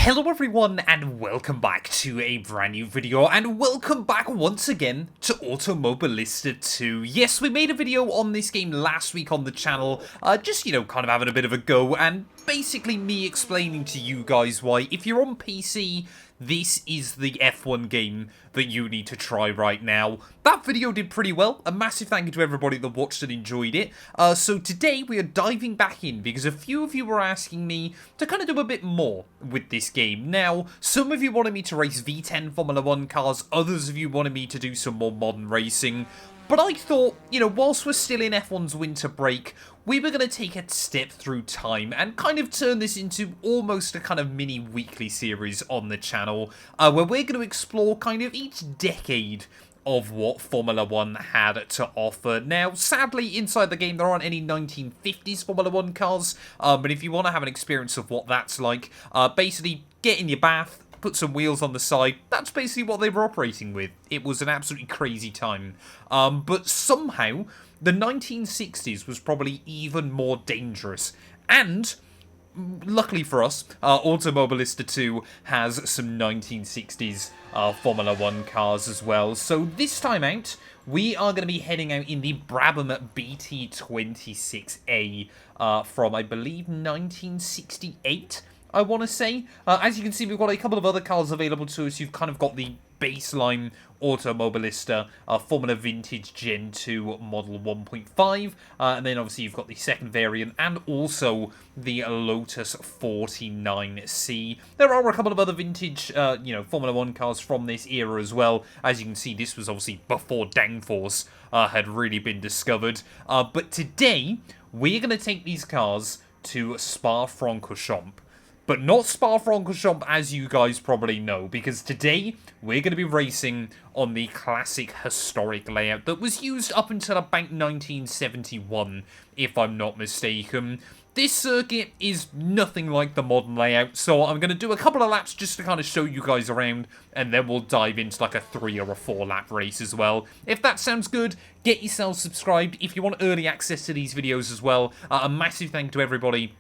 Hello everyone and welcome back to a brand new video, and welcome back once again to Automobilista 2. Yes, we made a video on this game last week on the channel, just, kind of having a bit of a go, and basically me explaining to you guys why, if you're on PC, this is the F1 game that you need to try right now. That video did pretty well. A massive thank you to everybody that watched and enjoyed it. So today we are diving back in because a few of you were asking me to kind of do a bit more with this game. Now, some of you wanted me to race V10 Formula 1 cars, others of you wanted me to do some more modern racing. But I thought, whilst we're still in F1's winter break, we were going to take a step through time and kind of turn this into almost a kind of mini weekly series on the channel, where we're going to explore kind of each decade of what Formula 1 had to offer. Now, sadly, inside the game, there aren't any 1950s Formula 1 cars, but if you want to have an experience of what that's like, basically get in your bath, put some wheels on the side. That's basically what they were operating with. It was an absolutely crazy time. But somehow, the 1960s was probably even more dangerous. And luckily for us, Automobilista 2 has some 1960s Formula 1 cars as well. So this time out, we are going to be heading out in the Brabham BT26A from, I believe, 1968. I want to say. As you can see, we've got a couple of other cars available to us. You've kind of got the baseline Automobilista Formula Vintage Gen 2 Model 1.5, and then obviously you've got the second variant, and also the Lotus 49C. There are a couple of other vintage, Formula 1 cars from this era as well. As you can see, this was obviously before downforce had really been discovered. But today, we're going to take these cars to Spa Francorchamps. But not Spa Francorchamps, as you guys probably know, because today we're going to be racing on the classic historic layout that was used up until about 1971, if I'm not mistaken. This circuit is nothing like the modern layout, so I'm going to do a couple of laps just to kind of show you guys around, and then we'll dive into like a 3 or a 4 lap race as well. If that sounds good, get yourself subscribed if you want early access to these videos as well. A massive thank you to everybody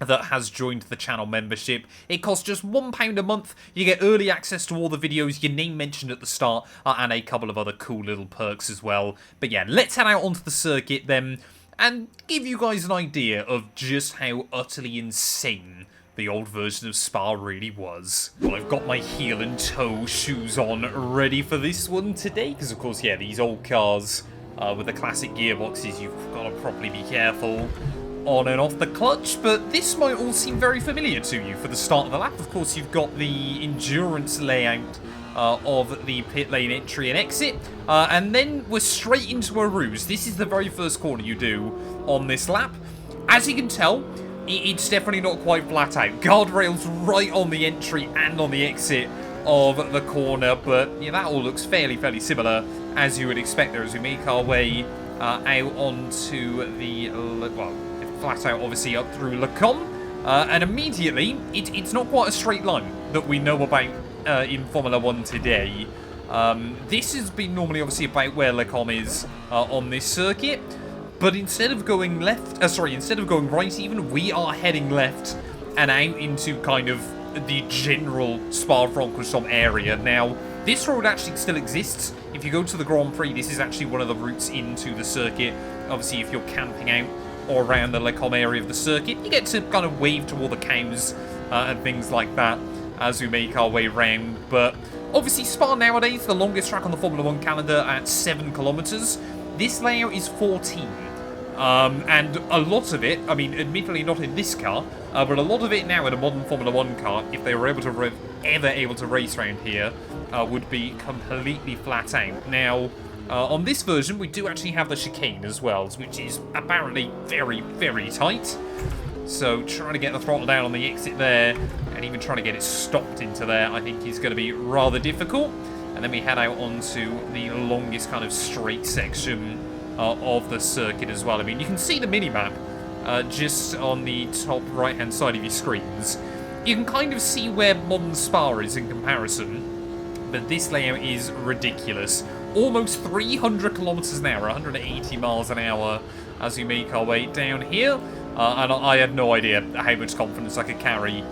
that has joined the channel membership. It costs just £1 a month. You get early access to all the videos, your name mentioned at the start, and a couple of other cool little perks as well. But yeah, let's head out onto the circuit then, and give you guys an idea of just how utterly insane the old version of Spa really was. Well, I've got my heel and toe shoes on, ready for this one today, because of course, yeah, these old cars with the classic gearboxes, you've got to properly be careful on and off the clutch, but this might all seem very familiar to you for the start of the lap. Of course, you've got the endurance layout of the pit lane entry and exit, and then we're straight into a ruse. This is the very first corner you do on this lap. As you can tell, it's definitely not quite flat out. Guardrails right on the entry and on the exit of the corner, but yeah, that all looks fairly similar as you would expect there as we make our way out onto the, well, flat out obviously up through Le Combe, and immediately it's not quite a straight line that we know about in Formula 1 today. This has been normally obviously about where Le Combe is on this circuit, but instead of going left, instead of going right even, we are heading left and out into kind of the general Spa Francorchamps area. Now, this road actually still exists. If you go to the Grand Prix, this is actually one of the routes into the circuit. Obviously, if you're camping out or around the Le Combe area of the circuit, you get to kind of wave to all the cows and things like that as we make our way round. But obviously Spa nowadays, the longest track on the Formula 1 calendar at 7 kilometers. This layout is 14. And a lot of it, I mean, admittedly not in this car, but a lot of it now in a modern Formula 1 car, if they were able to ever able to race around here, would be completely flat out. Now, on this version, we do actually have the chicane as well, which is apparently very tight. So trying to get the throttle down on the exit there, and even trying to get it stopped into there, I think is going to be rather difficult. And then we head out onto the longest kind of straight section of the circuit as well. I mean, you can see the mini-map just on the top right-hand side of your screens. You can kind of see where modern Spa is in comparison, but this layout is ridiculous. Almost 300 kilometers an hour, 180 miles an hour as we make our way down here. And I had no idea how much confidence I could carry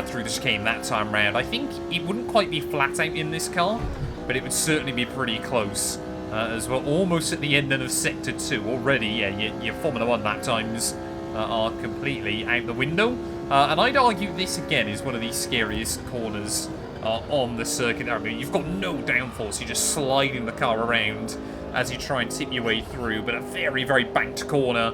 through the chicane that time round. I think it wouldn't quite be flat out in this car, but it would certainly be pretty close as well. Almost at the end of Sector 2 already. Yeah, your Formula 1 lap times are completely out the window. And I'd argue this, again, is one of the scariest corners on the circuit. I mean, you've got no downforce. You're just sliding the car around as you try and tip your way through. But a very, very banked corner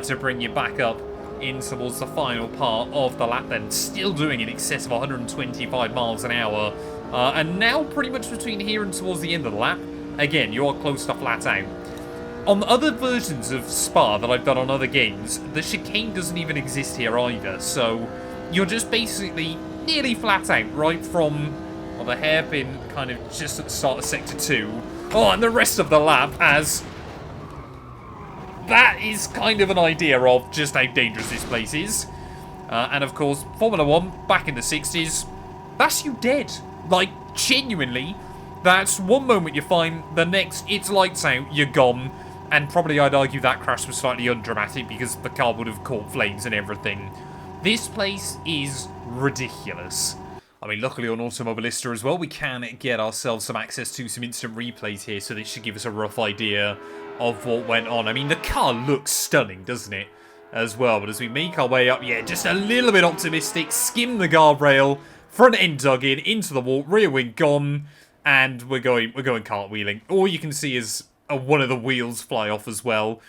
to bring you back up in towards the final part of the lap then. Still doing in excess of 125 miles an hour. And now pretty much between here and towards the end of the lap, again, you're close to flat out. On other versions of Spa that I've done on other games, the chicane doesn't even exist here either. So you're just basically nearly flat out right from the hairpin kind of just at the start of Sector 2. Oh, and the rest of the lap as... That is kind of an idea of just how dangerous this place is. And of course, Formula 1, back in the 60s, that's you dead. Like, genuinely, that's one moment you're fine, the next, it's lights out, you're gone. And probably I'd argue that crash was slightly undramatic because the car would have caught flames and everything. This place is ridiculous. I mean, luckily on Automobilista as well, we can get ourselves some access to some instant replays here, so this should give us a rough idea of what went on. I mean, the car looks stunning, doesn't it, as well? But as we make our way up, yeah, just a little bit optimistic, skim the guardrail, front end dug in, into the wall, rear wing gone, and we're going cartwheeling. All you can see is one of the wheels fly off as well.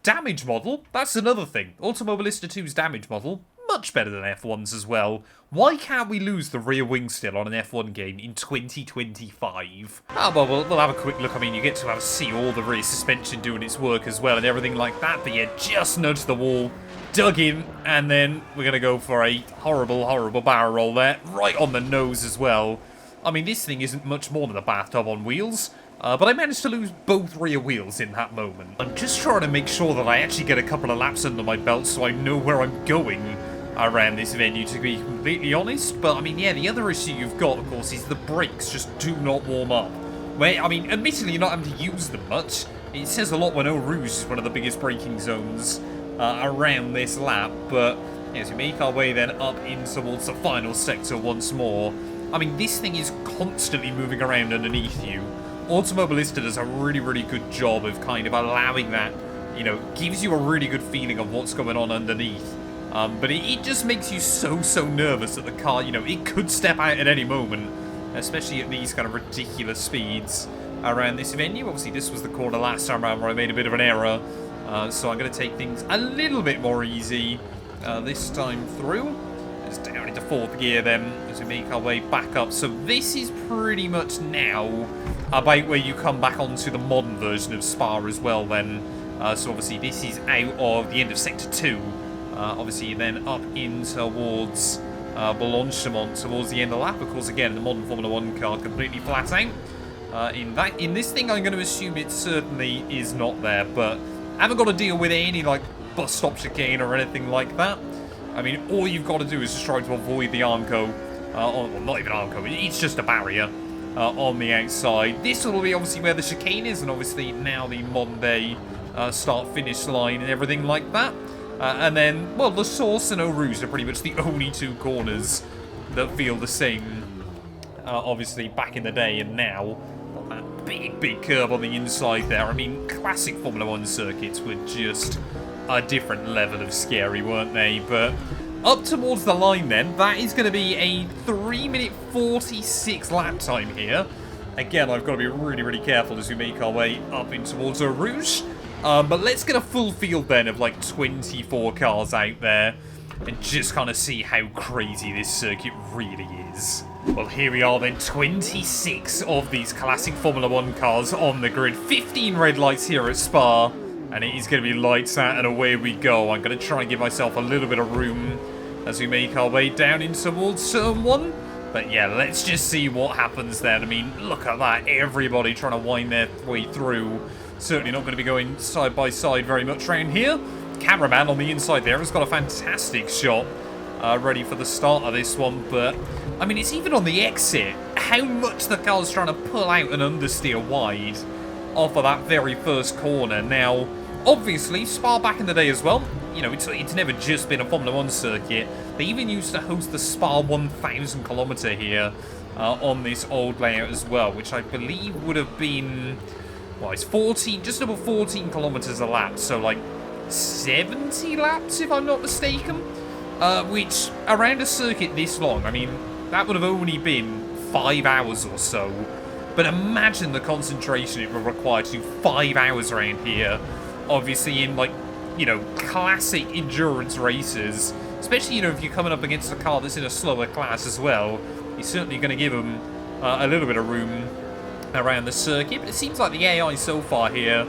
Damage model, that's another thing. Automobilista 2's damage model, much better than F1's as well. Why can't we lose the rear wing still on an F1 game in 2025? Oh, well, we'll have a quick look. I mean, you get to see all the rear suspension doing its work as well and everything like that. But yeah, just nudged the wall, dug in, and then we're going to go for a horrible, horrible barrel roll there. Right on the nose as well. I mean, this thing isn't much more than a bathtub on wheels. But I managed to lose both rear wheels in that moment. I'm just trying to make sure that I actually get a couple of laps under my belt so I know where I'm going around this venue, to be completely honest. But, I mean, yeah, the other issue you've got, of course, is the brakes just do not warm up. Where, I mean, admittedly, you're not having to use them much. It says a lot when Eau Rouge is one of the biggest braking zones around this lap. But, yeah, as we make our way then up in towards the final sector once more, I mean, this thing is constantly moving around underneath you. Automobilista does a really, really good job of kind of allowing that, you know, gives you a really good feeling of what's going on underneath. But it just makes you so nervous that the car, you know, it could step out at any moment, especially at these kind of ridiculous speeds around this venue. Obviously, this was the corner last time around where I made a bit of an error, so I'm going to take things a little bit more easy this time through. Just down into fourth gear then, as we make our way back up. So this is pretty much now about where you come back onto the modern version of Spa as well then. So obviously this is out of the end of Sector 2. Obviously then up in towards Blanchimont towards the end of the lap. Of course, again, the modern Formula 1 car completely flat out. In this thing, I'm going to assume it certainly is not there, but I haven't got to deal with any like bus stop chicane or anything like that. I mean, all you've got to do is just try to avoid the Armco, well, not even Armco, it's just a barrier on the outside. This will be obviously where the chicane is, and obviously now the modern day start-finish line and everything like that. And then, well, the Source and Eau Rouge are pretty much the only two corners that feel the same, obviously, back in the day and now. That big curve on the inside there. I mean, classic Formula 1 circuits were just a different level of scary, weren't they? But up towards the line then, that is going to be a 3-minute 46 lap time here. Again, I've got to be really, really careful as we make our way up in towards Eau Rouge. But let's get a full field then of like 24 cars out there and just kind of see how crazy this circuit really is. Well, here we are then, 26 of these classic Formula 1 cars on the grid. 15 red lights here at Spa, and it is going to be lights out and away we go. I'm going to try and give myself a little bit of room as we make our way down in towards turn 1. But yeah, let's just see what happens then. I mean, look at that. Everybody trying to wind their way through. Certainly not going to be going side by side very much around here. Cameraman on the inside there has got a fantastic shot ready for the start of this one. But, I mean, it's even on the exit. How much the car's trying to pull out and understeer wide off of that very first corner. Now, obviously, Spa back in the day as well you know, it's never just been a Formula 1 circuit. They even used to host the Spa 1000 kilometer here on this old layout as well, which I believe would have been, well, it's 14, just over 14 kilometers a lap, so like 70 laps if I'm not mistaken, which around a circuit this long, I mean, that would have only been 5 hours or so. But imagine the concentration it would require to do 5 hours around here. Obviously in, like, you know, classic endurance races. Especially, you know, if you're coming up against a car that's in a slower class as well. You're certainly going to give them a little bit of room around the circuit. But it seems like the AI so far here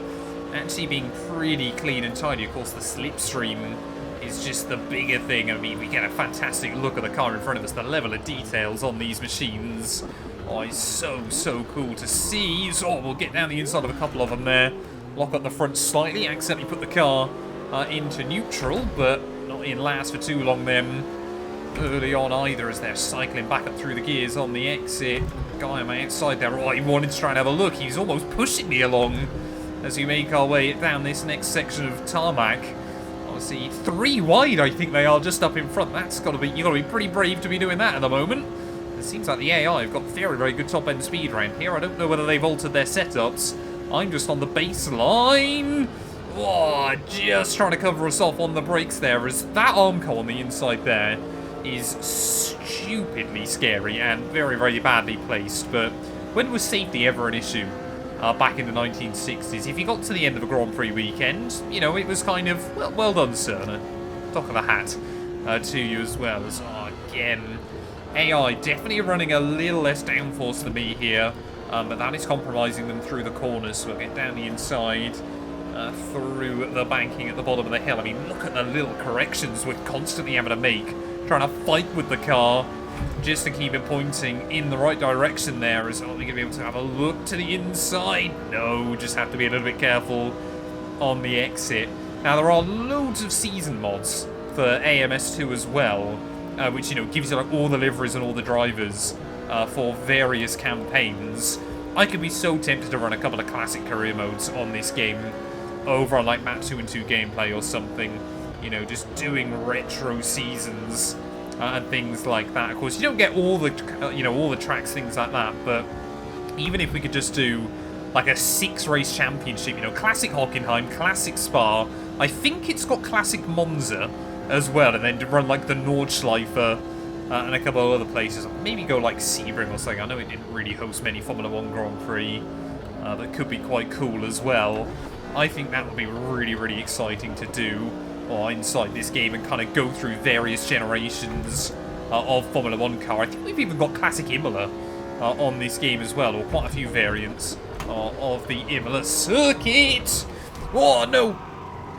actually being pretty clean and tidy. Of course, the slipstream is just the bigger thing. I mean, we get a fantastic look at the car in front of us. The level of details on these machines. Oh, it's so cool to see. So we'll get down the inside of a couple of them there. Lock up the front slightly. Accidentally put the car into neutral, but not in last for too long then. Early on either, as they're cycling back up through the gears on the exit. Guy on my outside there, oh, he wanted to try and have a look. He's almost pushing me along as we make our way down this next section of tarmac. Obviously, 3 wide, I think they are, just up in front. That's got to be, you've got to be pretty brave to be doing that at the moment. It seems like the AI have got very good top-end speed around here. I don't know whether they've altered their setups. I'm just on the baseline. Oh, just trying to cover us off on the brakes there, as that Armco on the inside there is stupidly scary and very badly placed. But when was safety ever an issue back in the 1960s? If you got to the end of a Grand Prix weekend, you know, it was kind of, well done, sir. Top of the hat to you as well. As, oh, again, AI definitely running a little less downforce than me here, but that is compromising them through the corners. So we'll get down the inside, through the banking at the bottom of the hill. I mean, look at the little corrections we're constantly having to make, trying to fight with the car just to keep it pointing in the right direction there. Is, are we going to be able to have a look to the inside? No, just have to be a little bit careful on the exit. Now, there are loads of season mods for AMS2 as well, which, you know, gives you like all the liveries and all the drivers for various campaigns. I could be so tempted to run a couple of classic career modes on this game over on like map 2 and 2 gameplay or something, you know, just doing retro seasons and things like that. Of course, you don't get all the you know, all the tracks, things like that, but even if we could just do like a 6-race championship, you know, classic Hockenheim, classic Spa, I think it's got classic Monza as well, and then to run like the Nordschleife and a couple of other places. Maybe go like Sebring or something. I know it didn't really host many Formula 1 Grand Prix, that could be quite cool as well. I think that would be really exciting to do inside this game and kind of go through various generations of Formula 1 car. I think we've even got classic Imola on this game as well, or quite a few variants of the Imola circuit. Oh no!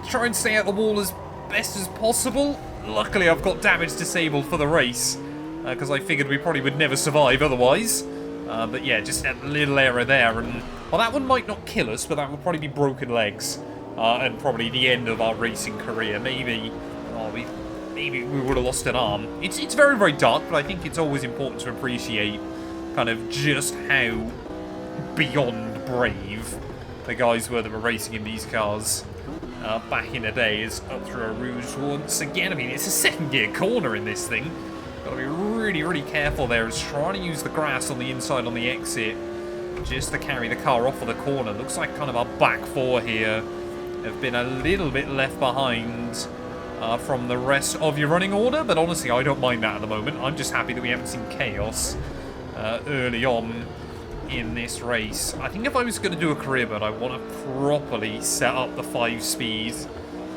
Try and stay out the wall as best as possible. Luckily, I've got damage disabled for the race, because I figured we probably would never survive otherwise. But yeah, just a little error there, and well, that one might not kill us, but that would probably be broken legs, and probably the end of our racing career. Maybe, maybe we would have lost an arm. It's very dark, but I think it's always important to appreciate kind of just how beyond brave the guys were that were racing in these cars back in the day. Is up through a rouge once again. I mean, it's a second gear corner in this thing. Got to be really careful there. Is trying to use the grass on the inside on the exit just to carry the car off of the corner. Looks like kind of our back four here have been a little bit left behind from the rest of your running order, but honestly, I don't mind that at the moment. I'm just happy that we haven't seen chaos early on in this race. I think if I was going to do a career mode, I want to properly set up the 5-speed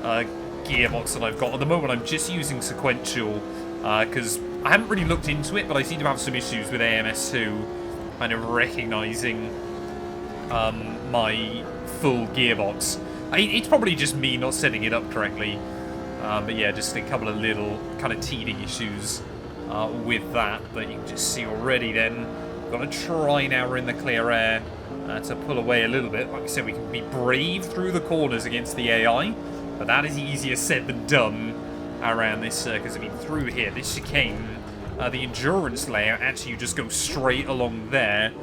gearbox that I've got. At the moment, I'm just using sequential because I haven't really looked into it, but I seem to have some issues with AMS2 kind of recognizing my full gearbox. It's probably just me not setting it up correctly, but yeah, just a couple of little kind of teething issues with that. But you can just see already then, got to try now we're in the clear air to pull away a little bit. Like I said, we can be brave through the corners against the AI, but that is easier said than done around this circuit. I mean, through here, this chicane, the endurance layout, actually you just go straight along there.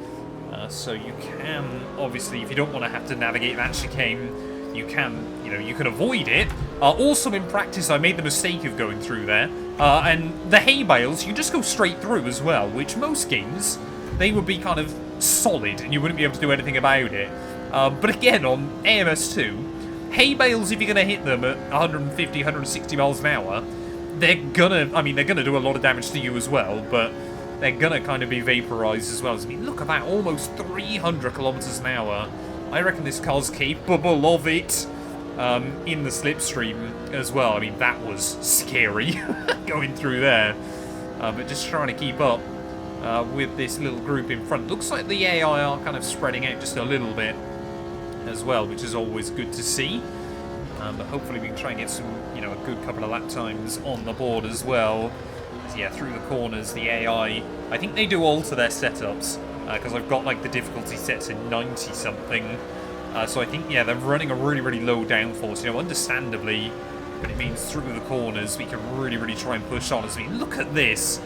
So you can, obviously, if you don't want to have to navigate that chicane, you can, you know, you can avoid it. Also in practice, I made the mistake of going through there. And the hay bales, you just go straight through as well, which most games, they would be kind of solid and you wouldn't be able to do anything about it. But again, on AMS2, hay bales, if you're going to hit them at 150, 160 miles an hour, they're gonna do a lot of damage to you as well, but they're gonna kind of be vaporized as well. I mean, look at that, almost 300 kilometers an hour. I reckon this car's capable of it in the slipstream as well. I mean, that was scary going through there, but just trying to keep up with this little group in front. Looks like the AI are kind of spreading out just a little bit as well, which is always good to see. But hopefully we can try and get some, you know, a good couple of lap times on the board as well. So yeah, through the corners, the AI, I think they do alter their setups, because I've got like the difficulty set to 90-something. So I think, yeah, they're running a really, really low downforce, you know, understandably, but it means through the corners we can really, really try and push on. I mean, look at this.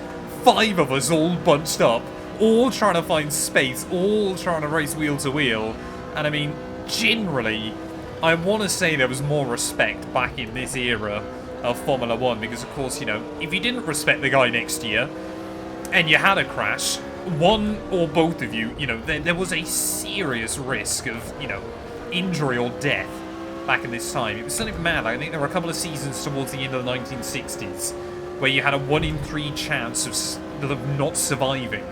5 of us all bunched up, all trying to find space, all trying to race wheel to wheel. And I mean, generally, I want to say there was more respect back in this era of Formula 1, because of course, you know, if you didn't respect the guy next to you and you had a crash, one or both of you, you know, there was a serious risk of, you know, injury or death back in this time. It was something mad. I think there were a couple of seasons towards the end of the 1960s where you had a 1 in 3 chance of not surviving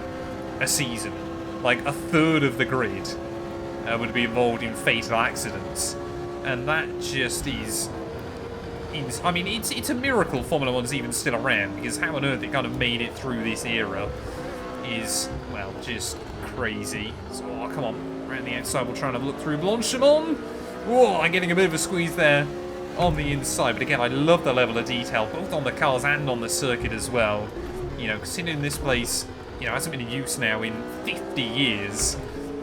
a season. Like a third of the grid would be involved in fatal accidents. And that just is I mean, it's a miracle Formula 1's even still around, because how on earth it kind of made it through this era is, well, just crazy. So, oh, come on, around the outside we'll try and have a look through Blanchimont. Whoa, I'm getting a bit of a squeeze there on the inside, but again, I love the level of detail, both on the cars and on the circuit as well. You know, considering this place, you know, hasn't been in use now in 50 years,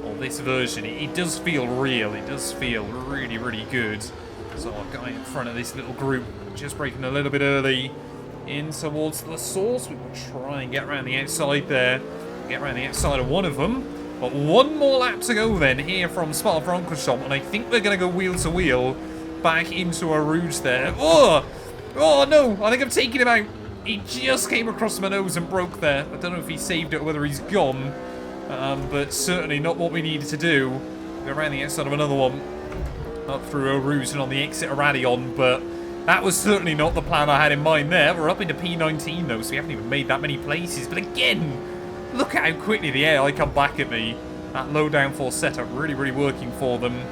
or this version, it does feel real, it does feel really, really good. So our guy in front of this little group, just braking a little bit early in towards the source. We will try and get around the outside there, get around the outside of one of them. But one more lap to go then here from Spa Francorchamps, and I think we're going to go wheel to wheel back into a rouge there. Oh no, I think I've taken him out. He just came across my nose and broke there. I don't know if he saved it or whether he's gone, but certainly not what we needed to do. Go around the outside of another one, up through Eau Rouge and on the exit of Radion, but that was certainly not the plan I had in mind there. We're up into P19 though, so we haven't even made that many places. But again, look at how quickly the AI come back at me. That low downforce setup really, really working for them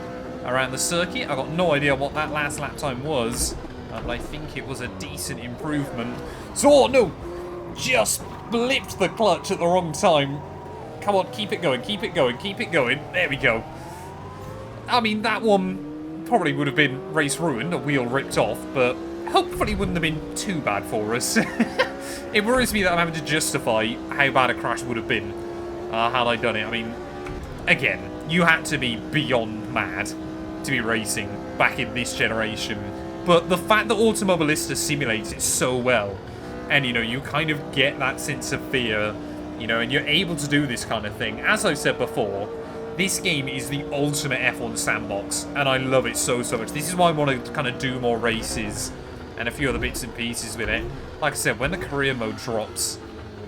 around the circuit. I got no idea what that last lap time was, but I think it was a decent improvement. So, oh no! Just blipped the clutch at the wrong time. Come on, keep it going, keep it going, keep it going. There we go. I mean, that one probably would have been race ruined, a wheel ripped off, but hopefully wouldn't have been too bad for us. It worries me that I'm having to justify how bad a crash would have been had I done it. I mean, again, you had to be beyond mad to be racing back in this generation. But the fact that Automobilista simulates it so well, and, you know, you kind of get that sense of fear, you know, and you're able to do this kind of thing. As I've said before, this game is the ultimate F1 sandbox, and I love it so, so much. This is why I want to kind of do more races and a few other bits and pieces with it. Like I said, when the career mode drops,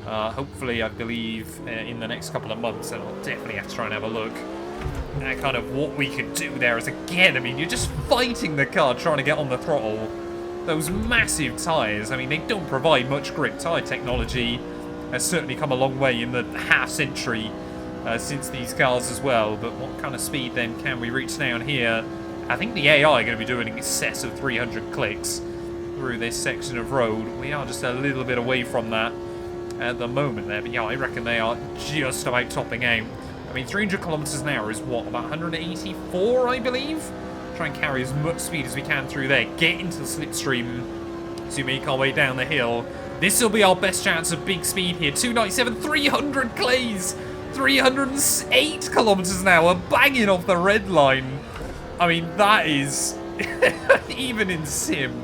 hopefully, I believe, in the next couple of months, and I'll definitely have to try and have a look at kind of what we can do there. As again, I mean, you're just fighting the car, trying to get on the throttle. Those massive tyres, I mean, they don't provide much grip. Tyre technology has certainly come a long way in the half-century since these cars as well, but what kind of speed then can we reach down here? I think the AI are going to be doing in excess of 300 clicks through this section of road. We are just a little bit away from that at the moment there, but yeah, I reckon they are just about topping out. I mean, 300 kilometers an hour is what, about 184, I believe? Try and carry as much speed as we can through there, get into the slipstream to make our way down the hill. This will be our best chance of big speed here. 297, 300 clays! 308 kilometers an hour, banging off the red line. I mean, that is, even in sim,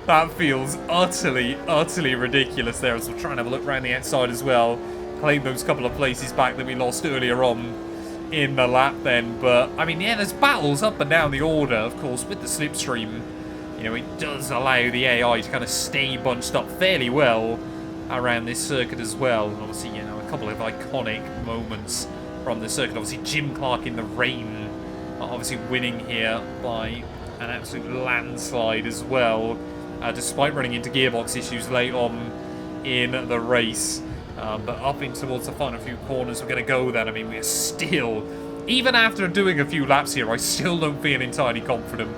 that feels utterly, utterly ridiculous there. As we're trying to have a look around the outside as well, claim those couple of places back that we lost earlier on in the lap then. But, I mean, yeah, there's battles up and down the order, of course, with the slipstream. You know, it does allow the AI to kind of stay bunched up fairly well around this circuit as well. And obviously, you know, a couple of iconic moments from the circuit. Obviously, Jim Clark in the rain, obviously winning here by an absolute landslide as well, despite running into gearbox issues late on in the race. But up in towards the final few corners, we're going to go then. I mean, we're still, even after doing a few laps here, I still don't feel entirely confident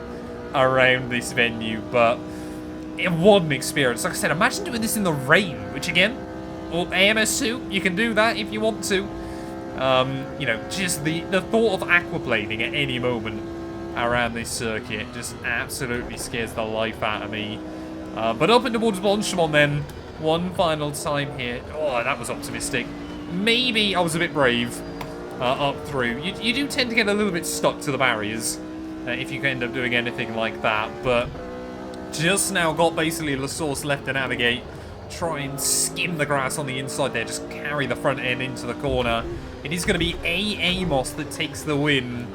around this venue. But what an experience. Like I said, imagine doing this in the rain, which again, or AMS2, you can do that if you want to. You know, just the thought of aquaplaning at any moment around this circuit just absolutely scares the life out of me. But up and towards Blanchimont then, one final time here. Oh, that was optimistic. Maybe I was a bit brave up through. You do tend to get a little bit stuck to the barriers if you end up doing anything like that. But just now got basically La Source left to navigate. Try and skim the grass on the inside there. Just carry the front end into the corner. It is going to be Amos that takes the win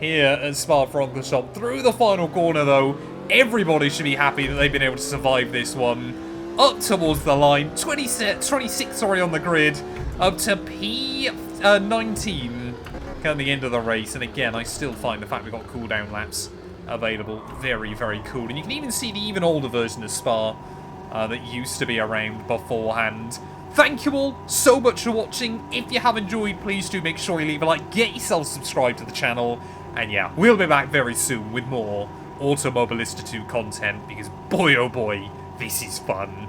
here at Spa Francorchamps. Through the final corner, though, everybody should be happy that they've been able to survive this one. Up towards the line, 26 on the grid, up to P19 at the end of the race. And again, I still find the fact we've got cooldown laps available very, very cool. And you can even see the even older version of Spa that used to be around beforehand. Thank you all so much for watching. If you have enjoyed, please do make sure you leave a like, get yourself subscribed to the channel. And yeah, we'll be back very soon with more Automobilista 2 content, because boy oh boy, this is fun.